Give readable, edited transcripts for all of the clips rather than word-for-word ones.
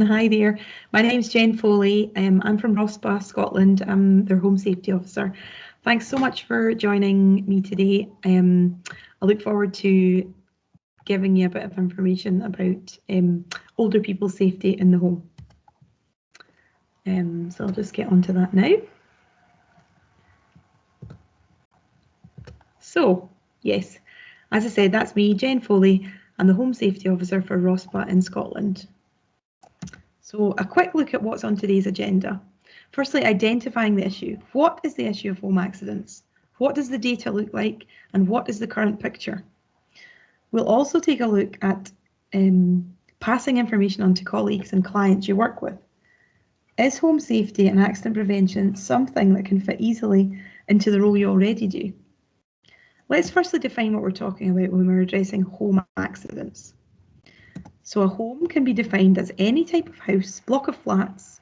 Hi there. My name's Jen Foley. I'm from RoSPA, Scotland. I'm their Home Safety Officer. Thanks so much for joining me today. I look forward to giving you a bit of information about older people's safety in the home. So I'll just get onto that now. So, yes, as I said, that's me, Jen Foley. I'm the Home Safety Officer for RoSPA in Scotland. So a quick look at what's on today's agenda. Firstly, identifying the issue. What is the issue of home accidents? What does the data look like? And what is the current picture? We'll also take a look at passing information on to colleagues and clients you work with. Is home safety and accident prevention something that can fit easily into the role you already do? Let's firstly define what we're talking about when we're addressing home accidents. So a home can be defined as any type of house, block of flats,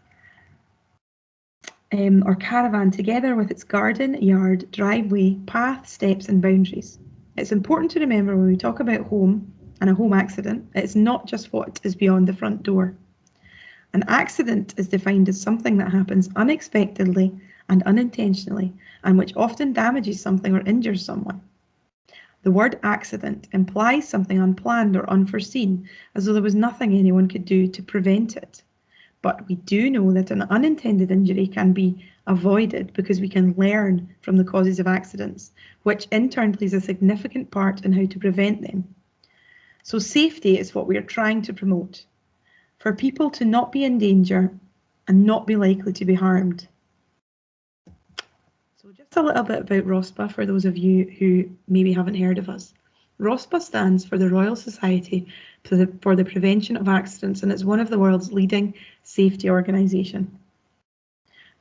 or caravan together with its garden, yard, driveway, path, steps and boundaries. It's important to remember when we talk about home and a home accident, it's not just what is beyond the front door. An accident is defined as something that happens unexpectedly and unintentionally, and which often damages something or injures someone. The word accident implies something unplanned or unforeseen, as though there was nothing anyone could do to prevent it. But we do know that an unintended injury can be avoided because we can learn from the causes of accidents, which in turn plays a significant part in how to prevent them. So safety is what we are trying to promote, for people to not be in danger and not be likely to be harmed. So just a little bit about RoSPA for those of you who maybe haven't heard of us. RoSPA stands for the Royal Society for the Prevention of Accidents, and it's one of the world's leading safety organisation.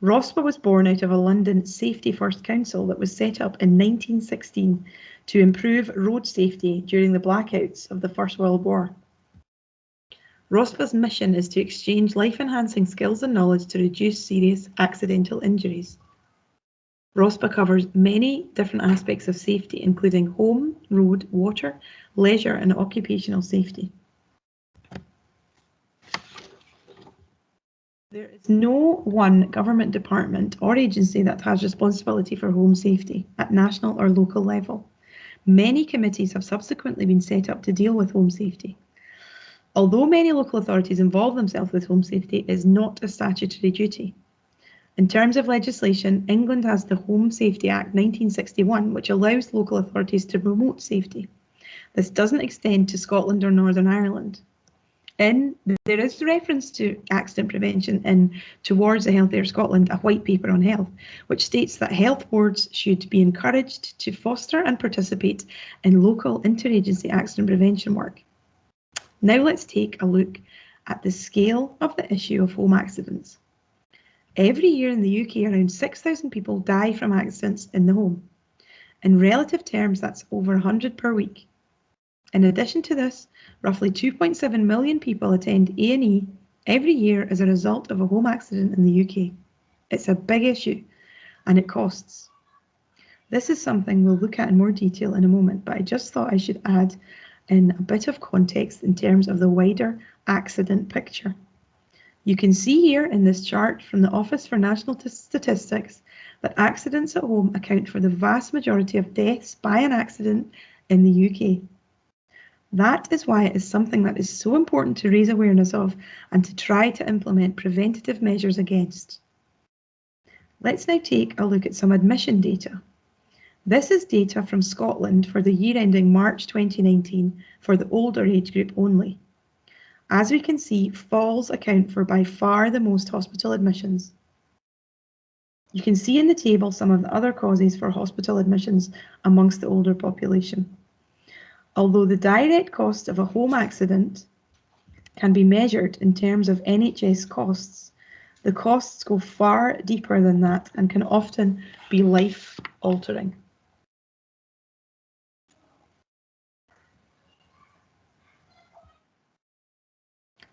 RoSPA was born out of a London Safety First Council that was set up in 1916 to improve road safety during the blackouts of the First World War. RoSPA's mission is to exchange life-enhancing skills and knowledge to reduce serious accidental injuries. RoSPA covers many different aspects of safety, including home, road, water, leisure and occupational safety. There is no one government department or agency that has responsibility for home safety at national or local level. Many committees have subsequently been set up to deal with home safety. Although many local authorities involve themselves with home safety, it is not a statutory duty. In terms of legislation, England has the Home Safety Act 1961, which allows local authorities to promote safety. This doesn't extend to Scotland or Northern Ireland. There is reference to accident prevention in Towards a Healthier Scotland, a white paper on health, which states that health boards should be encouraged to foster and participate in local interagency accident prevention work. Now let's take a look at the scale of the issue of home accidents. Every year in the UK, around 6,000 people die from accidents in the home. In relative terms, that's over 100 per week. In addition to this, roughly 2.7 million people attend A&E every year as a result of a home accident in the UK. It's a big issue and it costs. This is something we'll look at in more detail in a moment, but I just thought I should add in a bit of context in terms of the wider accident picture. You can see here in this chart from the Office for National Statistics that accidents at home account for the vast majority of deaths by an accident in the UK. That is why it is something that is so important to raise awareness of and to try to implement preventative measures against. Let's now take a look at some admission data. This is data from Scotland for the year ending March 2019 for the older age group only. As we can see, falls account for by far the most hospital admissions. You can see in the table some of the other causes for hospital admissions amongst the older population. Although the direct cost of a home accident can be measured in terms of NHS costs, the costs go far deeper than that and can often be life-altering.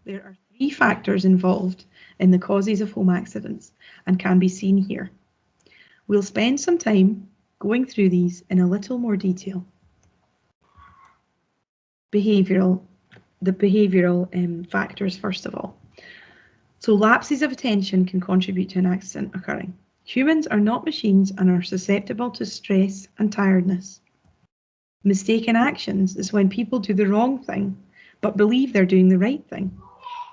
There are 3 factors involved in the causes of home accidents and can be seen here. We'll spend some time going through these in a little more detail. The behavioural factors first of all. So lapses of attention can contribute to an accident occurring. Humans are not machines and are susceptible to stress and tiredness. Mistaken actions is when people do the wrong thing, but believe they're doing the right thing.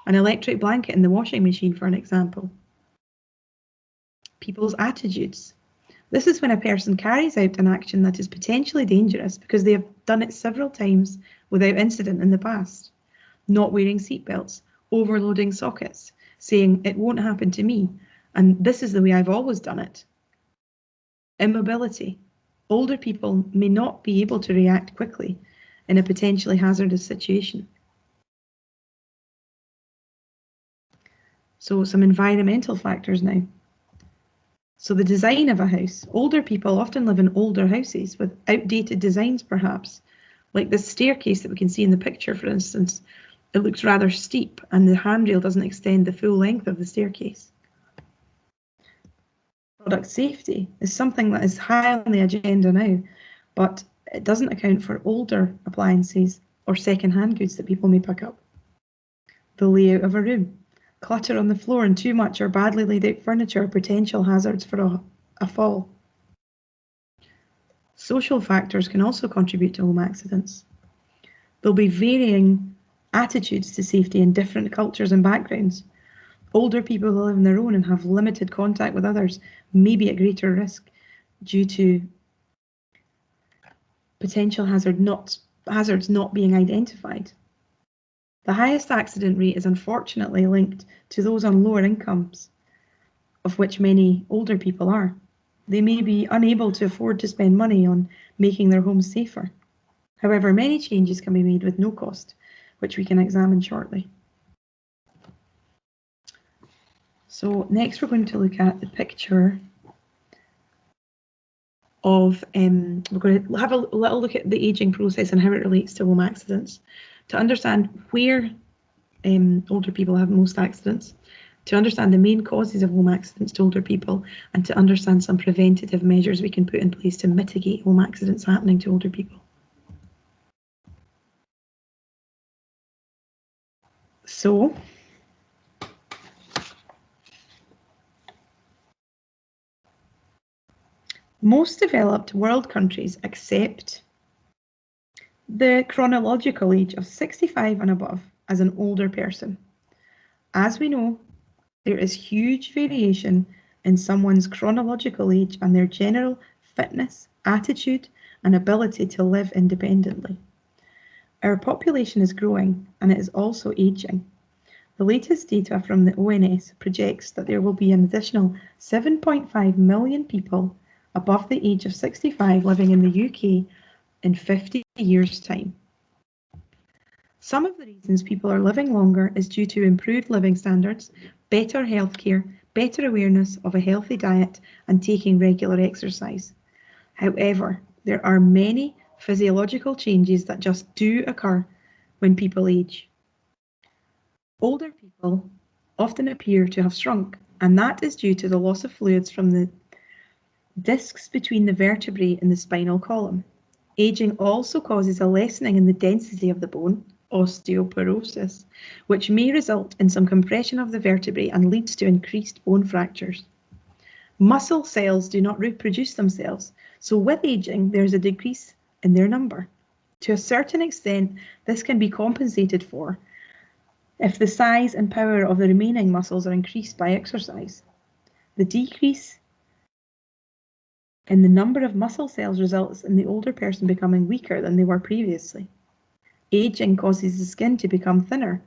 An electric blanket in the washing machine, for an example. People's attitudes. This is when a person carries out an action that is potentially dangerous because they have done it several times without incident in the past. Not wearing seatbelts, overloading sockets, saying it won't happen to me, and this is the way I've always done it. Immobility. Older people may not be able to react quickly in a potentially hazardous situation. So some environmental factors now. So the design of a house. Older people often live in older houses with outdated designs perhaps. Like this staircase that we can see in the picture, for instance. It looks rather steep and the handrail doesn't extend the full length of the staircase. Product safety is something that is high on the agenda now, but it doesn't account for older appliances or second-hand goods that people may pick up. The layout of a room. Clutter on the floor and too much or badly laid out furniture are potential hazards for a fall. Social factors can also contribute to home accidents. There'll be varying attitudes to safety in different cultures and backgrounds. Older people who live on their own and have limited contact with others may be at greater risk due to potential hazards not being identified. The highest accident rate is unfortunately linked to those on lower incomes, of which many older people are. They may be unable to afford to spend money on making their homes safer. However, many changes can be made with no cost, which we can examine shortly. So next we're going to look at the picture of, we're going to have a little look at the ageing process and how it relates to home accidents to understand where older people have most accidents, to understand the main causes of home accidents to older people, and to understand some preventative measures we can put in place to mitigate home accidents happening to older people. So, most developed world countries accept the chronological age of 65 and above as an older person. As we know, there is huge variation in someone's chronological age and their general fitness, attitude, and ability to live independently. Our population is growing and it is also aging. The latest data from the ONS projects that there will be an additional 7.5 million people above the age of 65 living in the UK in 50 years' time. Some of the reasons people are living longer is due to improved living standards, better healthcare, better awareness of a healthy diet, and taking regular exercise. However, there are many physiological changes that just do occur when people age. Older people often appear to have shrunk, and that is due to the loss of fluids from the discs between the vertebrae in the spinal column. Aging also causes a lessening in the density of the bone, osteoporosis, which may result in some compression of the vertebrae and leads to increased bone fractures. Muscle cells do not reproduce themselves, so with aging there is a decrease in their number. To a certain extent, this can be compensated for if the size and power of the remaining muscles are increased by exercise. The decrease in the number of muscle cells results in the older person becoming weaker than they were previously. Aging causes the skin to become thinner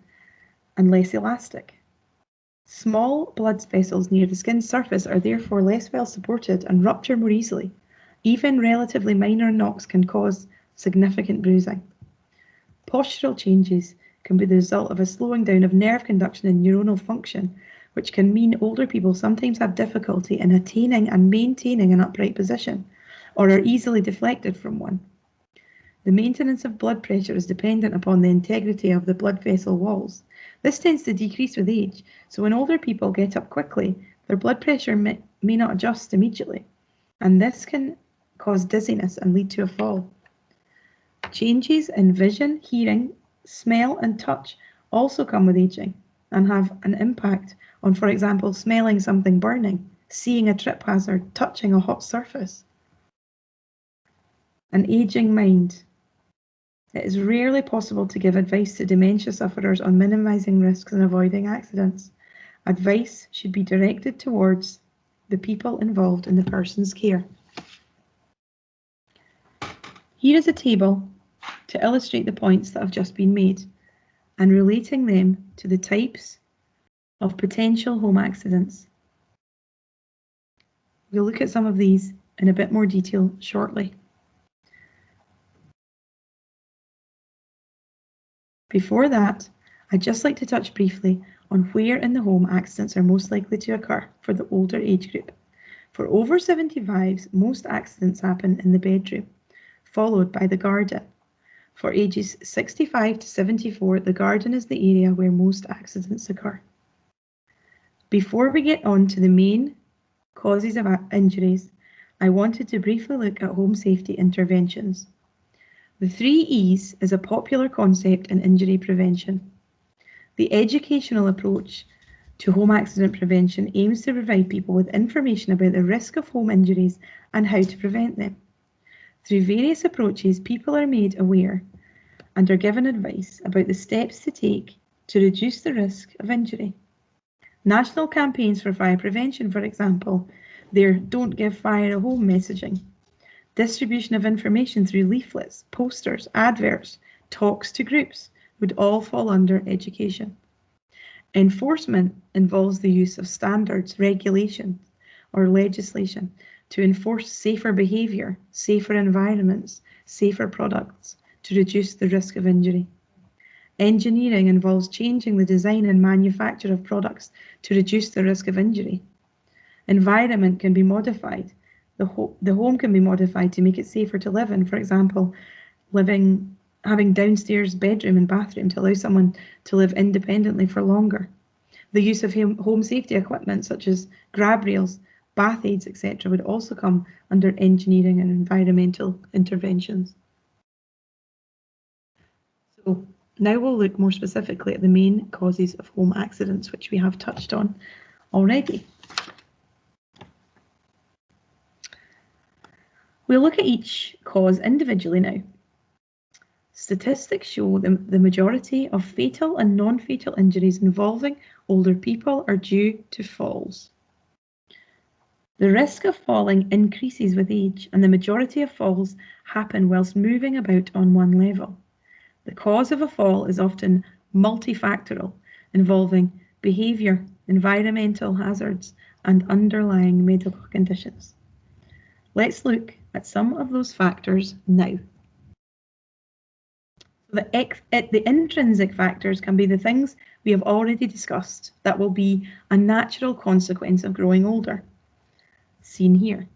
and less elastic. Small blood vessels near the skin's surface are therefore less well supported and rupture more easily. Even relatively minor knocks can cause significant bruising. Postural changes can be the result of a slowing down of nerve conduction and neuronal function, which can mean older people sometimes have difficulty in attaining and maintaining an upright position, or are easily deflected from one. The maintenance of blood pressure is dependent upon the integrity of the blood vessel walls. This tends to decrease with age, so when older people get up quickly, their blood pressure may not adjust immediately, and this can cause dizziness and lead to a fall. Changes in vision, hearing, smell, and touch also come with aging. and have an impact on, for example, smelling something burning, seeing a trip hazard, touching a hot surface. An aging mind. It is rarely possible to give advice to dementia sufferers on minimising risks and avoiding accidents. Advice should be directed towards the people involved in the person's care. Here is a table to illustrate the points that have just been made and relating them to the types of potential home accidents. We'll look at some of these in a bit more detail shortly. Before that, I'd just like to touch briefly on where in the home accidents are most likely to occur for the older age group. For over 75s, most accidents happen in the bedroom, followed by the garden. For ages 65 to 74, the garden is the area where most accidents occur. Before we get on to the main causes of injuries, I wanted to briefly look at home safety interventions. The 3 E's is a popular concept in injury prevention. The educational approach to home accident prevention aims to provide people with information about the risk of home injuries and how to prevent them. Through various approaches, people are made aware and are given advice about the steps to take to reduce the risk of injury. National campaigns for fire prevention, for example, their Don't Give Fire a Home messaging, distribution of information through leaflets, posters, adverts, talks to groups would all fall under education. Enforcement involves the use of standards, regulations, or legislation to enforce safer behaviour, safer environments, safer products to reduce the risk of injury. Engineering involves changing the design and manufacture of products to reduce the risk of injury. Environment can be modified. The home can be modified to make it safer to live in. For example, having downstairs bedroom and bathroom to allow someone to live independently for longer. The use of home safety equipment such as grab rails, bath aids, etc. would also come under engineering and environmental interventions. So now we'll look more specifically at the main causes of home accidents, which we have touched on already. We'll look at each cause individually now. Statistics show the majority of fatal and non-fatal injuries involving older people are due to falls. The risk of falling increases with age, and the majority of falls happen whilst moving about on one level. The cause of a fall is often multifactorial, involving behaviour, environmental hazards, and underlying medical conditions. Let's look at some of those factors now. The intrinsic factors can be the things we have already discussed that will be a natural consequence of growing older, seen here.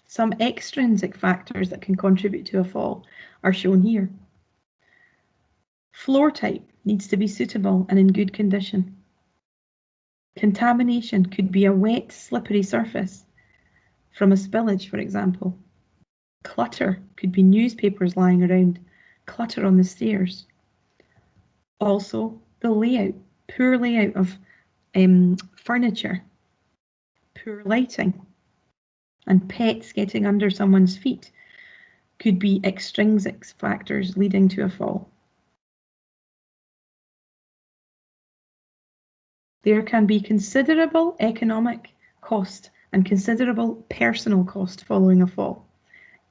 Some extrinsic factors that can contribute to a fall are shown here. Floor type needs to be suitable and in good condition. Contamination could be a wet, slippery surface from a spillage, for example. Clutter could be newspapers lying around, clutter on the stairs. Also, the layout, poor layout of furniture, poor lighting, and pets getting under someone's feet could be extrinsic factors leading to a fall. There can be considerable economic cost and considerable personal cost following a fall.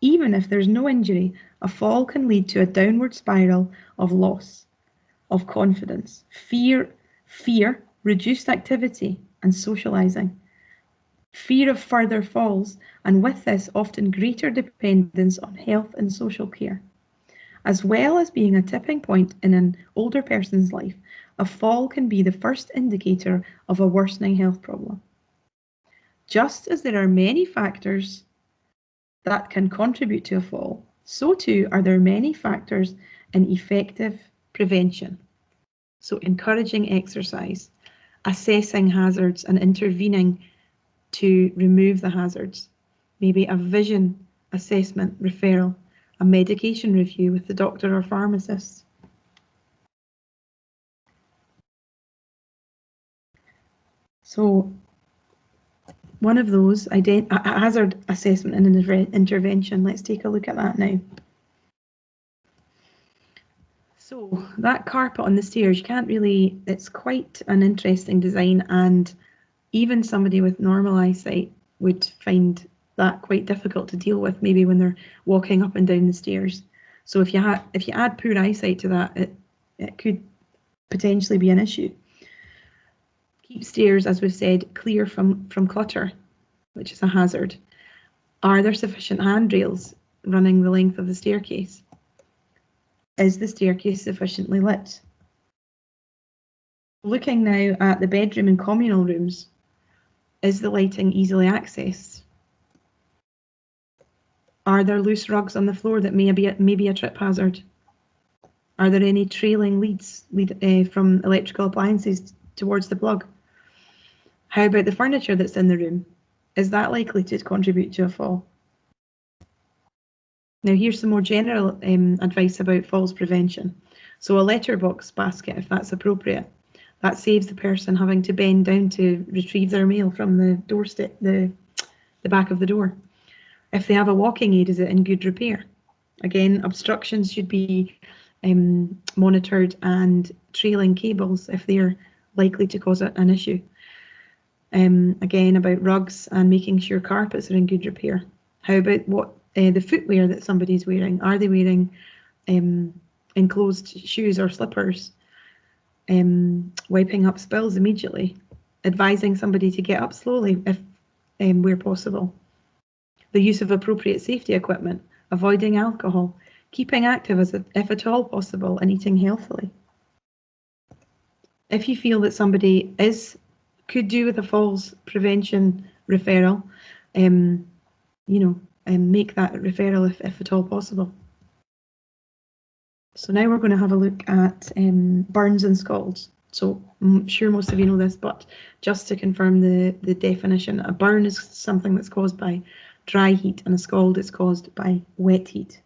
Even if there's no injury, a fall can lead to a downward spiral of loss of confidence, fear, reduced activity and socialising, fear of further falls, and with this often greater dependence on health and social care. As well as being a tipping point in an older person's life, a fall can be the first indicator of a worsening health problem. Just as there are many factors that can contribute to a fall, so too are there many factors in effective prevention. So encouraging exercise, assessing hazards and intervening to remove the hazards, maybe a vision assessment referral, a medication review with the doctor or pharmacist. So one of those, a hazard assessment and an intervention. Let's take a look at that now. So that carpet on the stairs, you can't really, it's quite an interesting design, and even somebody with normal eyesight would find that quite difficult to deal with, maybe when they're walking up and down the stairs. So if you add poor eyesight to that, it could potentially be an issue. Keep stairs, as we've said, clear from clutter, which is a hazard. Are there sufficient handrails running the length of the staircase? Is the staircase sufficiently lit? Looking now at the bedroom and communal rooms, is the lighting easily accessed? Are there loose rugs on the floor that may be a trip hazard? Are there any trailing leads from electrical appliances towards the plug? How about the furniture that's in the room? Is that likely to contribute to a fall? Now here's some more general advice about falls prevention. So a letterbox basket, if that's appropriate, that saves the person having to bend down to retrieve their mail from the doorstep, the back of the door. If they have a walking aid, is it in good repair? Again, obstructions should be monitored, and trailing cables if they're likely to cause an issue. Again, about rugs and making sure carpets are in good repair. How about the footwear that somebody's wearing? Are they wearing enclosed shoes or slippers? Wiping up spills immediately. Advising somebody to get up slowly if where possible. The use of appropriate safety equipment. Avoiding alcohol. Keeping active if at all possible, and eating healthily. If you feel that somebody could do with a falls prevention referral, make that referral if at all possible. So now we're going to have a look at burns and scalds. So I'm sure most of you know this, but just to confirm the definition, a burn is something that's caused by dry heat, and a scald is caused by wet heat.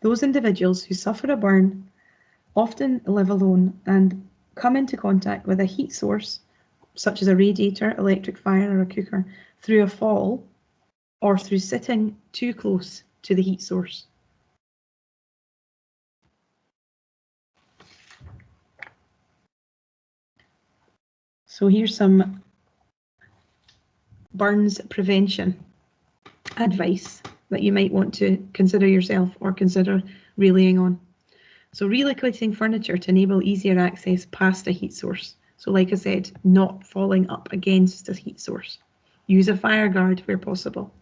Those individuals who suffer a burn often live alone and come into contact with a heat source, such as a radiator, electric fire, or a cooker, through a fall or through sitting too close to the heat source. So here's some burns prevention advice that you might want to consider yourself or consider relaying on. So relocating furniture to enable easier access past a heat source. So like I said, not falling up against a heat source. Use a fire guard where possible.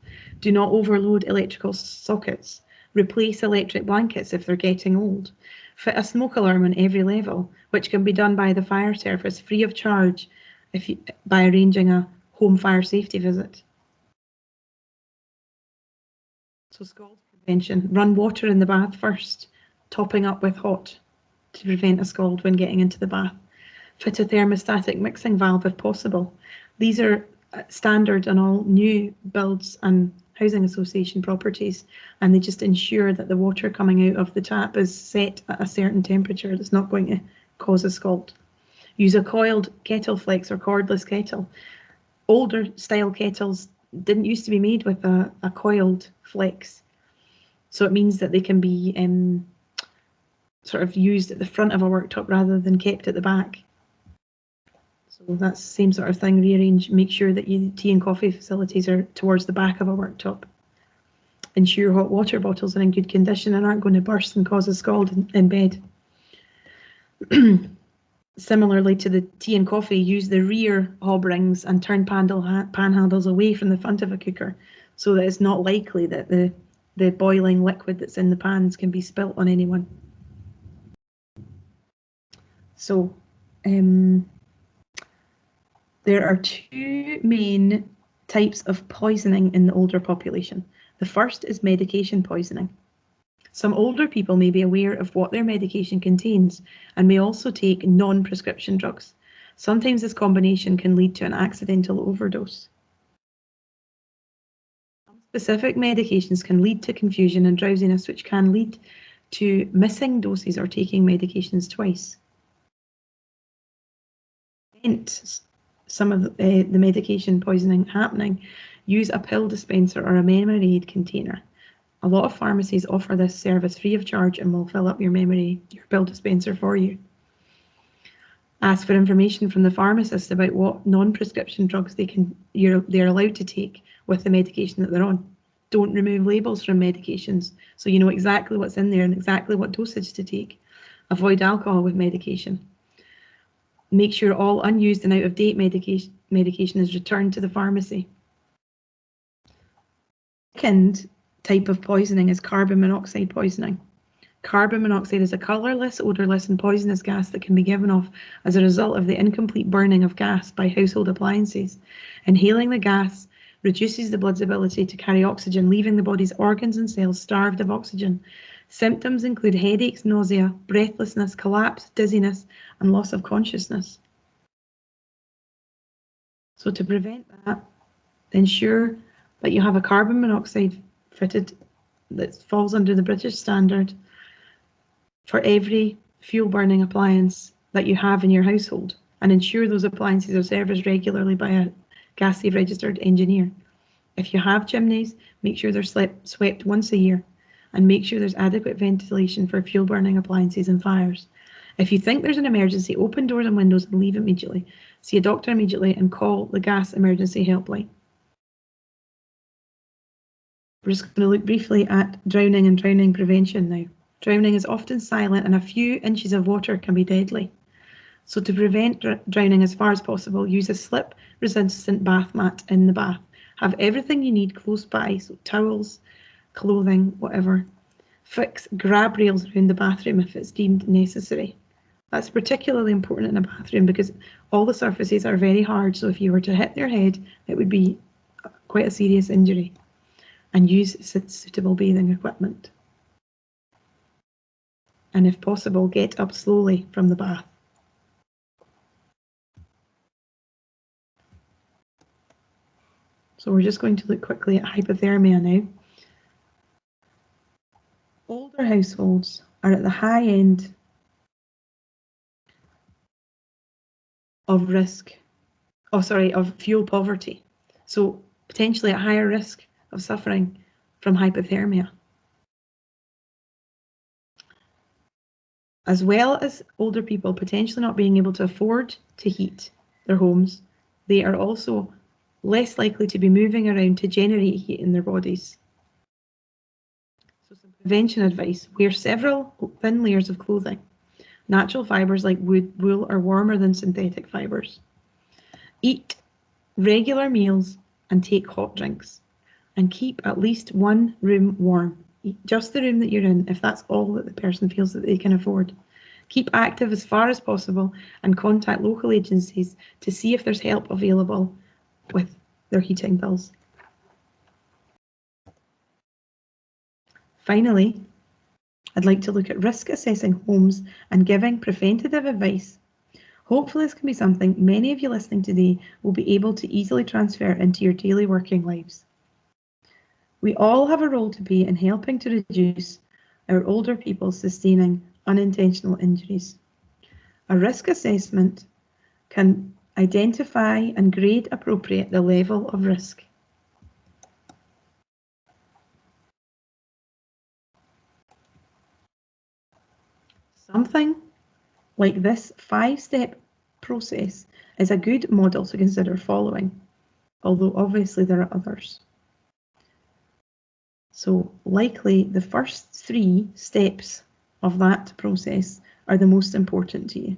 Do not overload electrical sockets. Replace electric blankets if they're getting old. Fit a smoke alarm on every level, which can be done by the fire service free of charge by arranging a home fire safety visit. So scald prevention. Run water in the bath first, topping up with hot to prevent a scald when getting into the bath. Fit a thermostatic mixing valve if possible. These are standard on all new builds and housing association properties, and they just ensure that the water coming out of the tap is set at a certain temperature that's not going to cause a scald. Use a coiled kettle flex or cordless kettle. Older style kettles didn't used to be made with a coiled flex, so it means that they can be sort of used at the front of a worktop rather than kept at the back. So that's the same sort of thing. Rearrange, make sure that your tea and coffee facilities are towards the back of a worktop. Ensure hot water bottles are in good condition and aren't going to burst and cause a scald in bed. Similarly to the tea and coffee, use the rear hob rings and turn pan handles away from the front of a cooker, so that it's not likely that the boiling liquid that's in the pans can be spilt on anyone. So there are two main types of poisoning in the older population. The first is medication poisoning. Some older people may be aware of what their medication contains and may also take non-prescription drugs. Sometimes this combination can lead to an accidental overdose. Specific medications can lead to confusion and drowsiness, which can lead to missing doses or taking medications twice. Prevent some of the medication poisoning happening, use a pill dispenser or a memory aid container. A lot of pharmacies offer this service free of charge and will fill up your pill dispenser for you. Ask for information from the pharmacist about what non-prescription drugs they're allowed to take with the medication that they're on. Don't remove labels from medications so you know exactly what's in there and exactly what dosage to take. Avoid alcohol with medication. Make sure all unused and out-of-date medication is returned to the pharmacy. Second type of poisoning is carbon monoxide poisoning. Carbon monoxide is a colourless, odourless and poisonous gas that can be given off as a result of the incomplete burning of gas by household appliances. Inhaling the gas reduces the blood's ability to carry oxygen, leaving the body's organs and cells starved of oxygen. Symptoms include headaches, nausea, breathlessness, collapse, dizziness, and loss of consciousness. So to prevent that, ensure that you have a carbon monoxide fitted that falls under the British standard for every fuel burning appliance that you have in your household, and ensure those appliances are serviced regularly by a gas safe registered engineer. If you have chimneys, make sure they're swept once a year, and make sure there's adequate ventilation for fuel burning appliances and fires. If you think there's an emergency, open doors and windows and leave immediately. See a doctor immediately and call the gas emergency helpline. We're just going to look briefly at drowning and drowning prevention now. Drowning is often silent and a few inches of water can be deadly. So to prevent drowning as far as possible, use a slip-resistant bath mat in the bath. Have everything you need close by, so towels, clothing, whatever. Fix grab rails around the bathroom if it's deemed necessary. That's particularly important in a bathroom because all the surfaces are very hard, so if you were to hit your head, it would be quite a serious injury. And use suitable bathing equipment. And if possible, get up slowly from the bath. So we're just going to look quickly at hypothermia now. Older households are at the high end of of fuel poverty. So potentially at higher risk of suffering from hypothermia. As well as older people potentially not being able to afford to heat their homes, they are also less likely to be moving around to generate heat in their bodies. So some prevention advice: wear several thin layers of clothing. Natural fibres like wool are warmer than synthetic fibres. Eat regular meals and take hot drinks. And keep at least one room warm. Just the room that you're in, if that's all that the person feels that they can afford. Keep active as far as possible and contact local agencies to see if there's help available with their heating bills. Finally, I'd like to look at risk assessing homes and giving preventative advice. Hopefully this can be something many of you listening today will be able to easily transfer into your daily working lives. We all have a role to play in helping to reduce our older people sustaining unintentional injuries. A risk assessment can identify and grade appropriate the level of risk. Something like this 5-step process is a good model to consider following, although obviously there are others. So likely the first 3 steps of that process are the most important to you.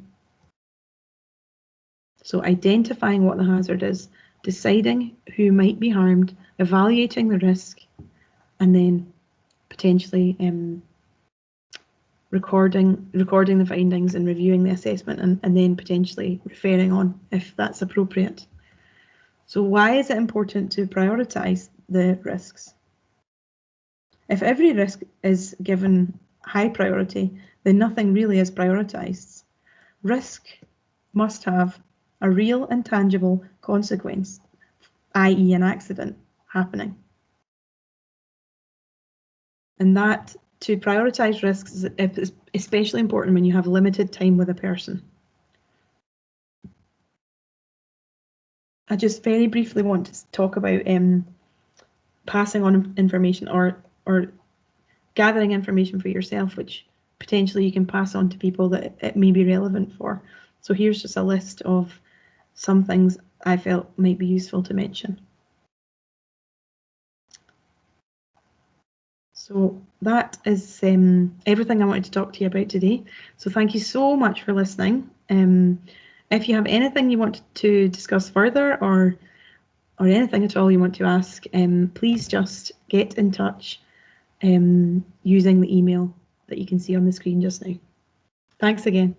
So identifying what the hazard is, deciding who might be harmed, evaluating the risk, and then potentially recording the findings and reviewing the assessment, and then potentially referring on if that's appropriate. So why is it important to prioritise the risks? If every risk is given high priority, then nothing really is prioritised. Risk must have a real and tangible consequence, i.e. an accident happening. And that, to prioritise risks is especially important when you have limited time with a person. I just very briefly want to talk about passing on information or gathering information for yourself, which potentially you can pass on to people that it may be relevant for. So here's just a list of some things I felt might be useful to mention. So that is everything I wanted to talk to you about today. So thank you so much for listening. If you have anything you want to discuss further or anything at all you want to ask, please just get in touch using the email that you can see on the screen just now. Thanks again.